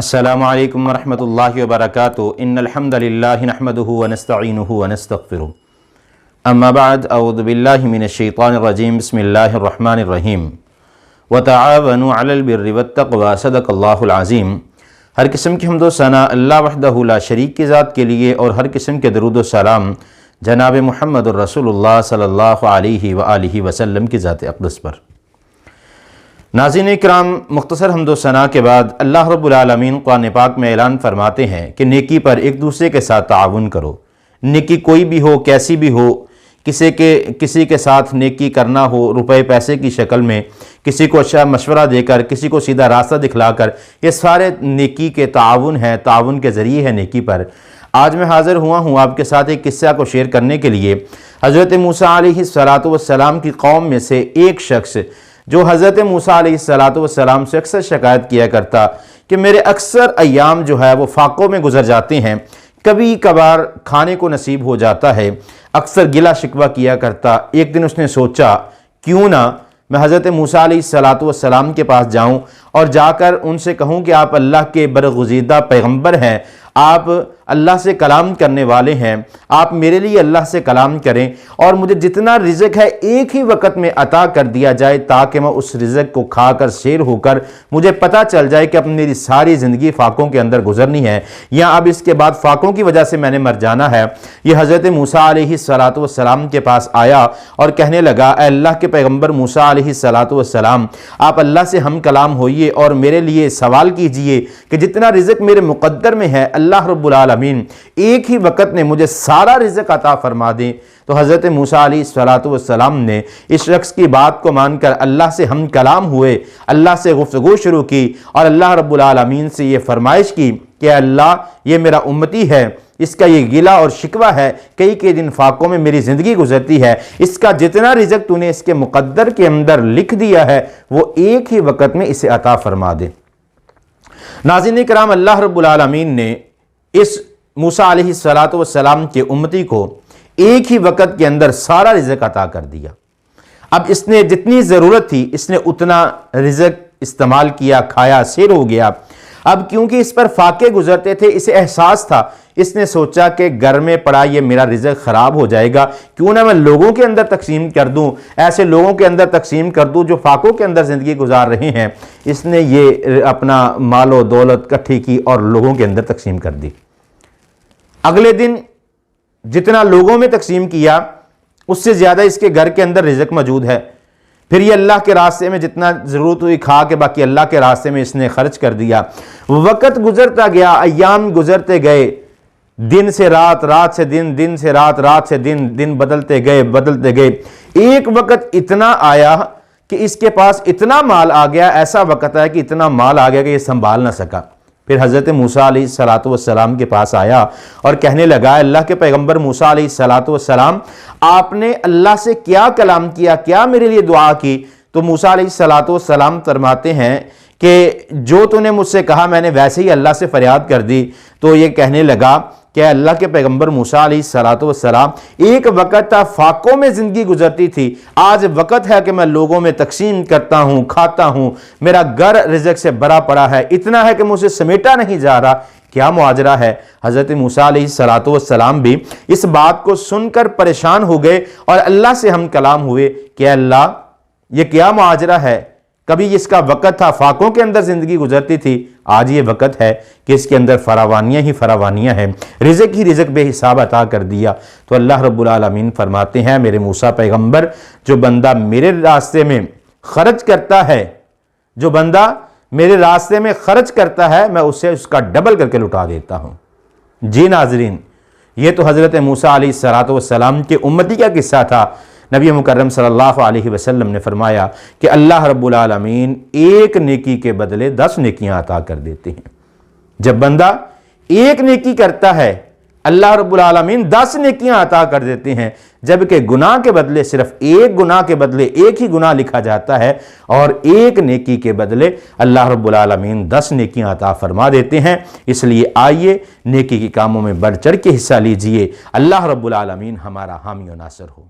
السلام علیکم ورحمۃ اللہ وبرکاتہ ان الحمد للہ نحمدہ ونستعینہ ونستغفرہ اما بعد اعوذ باللہ من الشیطان الرجیم بسم اللہ الرحمن الرحیم وتعاونوا علی البر والتقوی صدق اللہ العظیم۔ ہر قسم کی حمد و ثنا اللہ وحدہ لا شریک کی ذات کے لیے اور ہر قسم کے درود و سلام جناب محمد الرسول اللہ صلی اللہ علیہ وآلہ وسلم کی ذات اقدس پر۔ ناظرین اکرام، مختصر حمد و ثنا کے بعد اللہ رب العالمین قرآن پاک میں اعلان فرماتے ہیں کہ نیکی پر ایک دوسرے کے ساتھ تعاون کرو۔ نیکی کوئی بھی ہو، کیسی بھی ہو، کسی کے ساتھ نیکی کرنا ہو روپے پیسے کی شکل میں، کسی کو اچھا مشورہ دے کر، کسی کو سیدھا راستہ دکھلا کر، یہ سارے نیکی کے تعاون ہیں، تعاون کے ذریعے ہے نیکی پر۔ آج میں حاضر ہوا ہوں آپ کے ساتھ ایک قصہ کو شیئر کرنے کے لیے۔ حضرت موسیٰ علیہ السلام کی قوم میں سے ایک شخص جو حضرت موسیٰ علیہ السلام سے اکثر شکایت کیا کرتا کہ میرے اکثر ایام جو ہے وہ فاقوں میں گزر جاتے ہیں، کبھی کبھار کھانے کو نصیب ہو جاتا ہے، اکثر گلہ شکوہ کیا کرتا۔ ایک دن اس نے سوچا کیوں نہ میں حضرت موسیٰ علیہ السلام کے پاس جاؤں اور جا کر ان سے کہوں کہ آپ اللہ کے برگزیدہ پیغمبر ہیں، آپ اللہ سے کلام کرنے والے ہیں، آپ میرے لیے اللہ سے کلام کریں اور مجھے جتنا رزق ہے ایک ہی وقت میں عطا کر دیا جائے تاکہ میں اس رزق کو کھا کر شیر ہو کر مجھے پتہ چل جائے کہ اب میری ساری زندگی فاقوں کے اندر گزرنی ہے یا اب اس کے بعد فاقوں کی وجہ سے میں نے مر جانا ہے۔ یہ حضرت موسیٰ علیہ السلام کے پاس آیا اور کہنے لگا، اے اللہ کے پیغمبر موسیٰ علیہ السلام، آپ اللہ سے ہم کلام ہوئیے اور میرے لیے سوال کیجئے کہ جتنا رزق میرے مقدر میں ہے اللہ رب العالمین ایک ہی وقت میں مجھے سارا رزق عطا فرما دیں۔ تو حضرت موسیٰ علیہ السلام نے اس شخص کی بات کو مان کر اللہ سے ہم کلام ہوئے، اللہ سے گفتگو شروع کی اور اللہ رب العالمین سے یہ فرمائش کی کہ اللہ یہ میرا امتی ہے، اس کا یہ گلہ اور شکوہ ہے، کئی دن فاقوں میں میری زندگی گزرتی ہے، اس کا جتنا رزق تو نے اس کے مقدر کے اندر لکھ دیا ہے وہ ایک ہی وقت میں اسے عطا فرما دے۔ ناظرین کرام، اللہ رب العالمین نے اس موسیٰ علیہ السلام کے امتی کو ایک ہی وقت کے اندر سارا رزق عطا کر دیا۔ اب اس نے جتنی ضرورت تھی اس نے اتنا رزق استعمال کیا، کھایا، سیر ہو گیا۔ اب کیونکہ اس پر فاقے گزرتے تھے، اسے احساس تھا، اس نے سوچا کہ گھر میں پڑا یہ میرا رزق خراب ہو جائے گا، کیوں نہ میں لوگوں کے اندر تقسیم کر دوں، ایسے لوگوں کے اندر تقسیم کر دوں جو فاقوں کے اندر زندگی گزار رہے ہیں۔ اس نے یہ اپنا مال و دولت کٹھی کی اور لوگوں کے اندر تقسیم کر دی۔ اگلے دن جتنا لوگوں میں تقسیم کیا اس سے زیادہ اس کے گھر کے اندر رزق موجود ہے۔ پھر یہ اللہ کے راستے میں جتنا ضرورت ہوئی کھا کے باقی اللہ کے راستے میں اس نے خرچ کر دیا۔ وقت گزرتا گیا، ایام گزرتے گئے، دن سے رات، رات سے دن، دن سے رات، رات سے دن، دن بدلتے گئے۔ ایک وقت اتنا آیا کہ اس کے پاس اتنا مال آ گیا، ایسا وقت ہے کہ اتنا مال آ گیا کہ یہ سنبھال نہ سکا۔ پھر حضرت موسیٰ علیہ السلام کے پاس آیا اور کہنے لگا، اللہ کے پیغمبر موسیٰ علیہ السلام، آپ نے اللہ سے کیا کلام کیا، کیا میرے لیے دعا کی؟ تو موسیٰ علیہ السلام فرماتے ہیں کہ جو تو نے مجھ سے کہا میں نے ویسے ہی اللہ سے فریاد کر دی۔ تو یہ کہنے لگا کہ اللہ کے پیغمبر موسیٰ علیہ السلام، ایک وقت تھا فاقوں میں زندگی گزرتی تھی، آج وقت ہے کہ میں لوگوں میں تقسیم کرتا ہوں، کھاتا ہوں، میرا گھر رزق سے بھرا پڑا ہے، اتنا ہے کہ مجھے سمیٹا نہیں جا رہا۔ کیا معاجرہ ہے؟ حضرت موسیٰ علیہ السلام بھی اس بات کو سن کر پریشان ہو گئے اور اللہ سے ہم کلام ہوئے کہ اللہ یہ کیا معاجرہ ہے؟ کبھی اس کا وقت تھا فاقوں کے اندر زندگی گزرتی تھی، آج یہ وقت ہے کہ اس کے اندر فراوانیاں ہی فراوانیاں ہیں، رزق ہی رزق بے حساب عطا کر دیا۔ تو اللہ رب العالمین فرماتے ہیں، میرے موسیٰ پیغمبر، جو بندہ میرے راستے میں خرچ کرتا ہے، جو بندہ میرے راستے میں خرچ کرتا ہے، میں اسے اس کا ڈبل کر کے لٹا دیتا ہوں۔ جی ناظرین، یہ تو حضرت موسیٰ علیہ السلام کے امتی کا قصہ تھا۔ نبی مکرم صلی اللہ علیہ وسلم نے فرمایا کہ اللہ رب العالمین ایک نیکی کے بدلے 10 نیکیاں عطا کر دیتے ہیں۔ جب بندہ ایک نیکی کرتا ہے اللہ رب العالمین 10 نیکیاں عطا کر دیتے ہیں، جبکہ گناہ کے بدلے صرف ایک گناہ کے بدلے ایک ہی گناہ لکھا جاتا ہے اور ایک نیکی کے بدلے اللہ رب العالمین 10 نیکیاں عطا فرما دیتے ہیں۔ اس لیے آئیے نیکی کے کاموں میں بڑھ چڑھ کے حصہ لیجئے۔ اللہ رب العالمین ہمارا حامی و ناصر ہو۔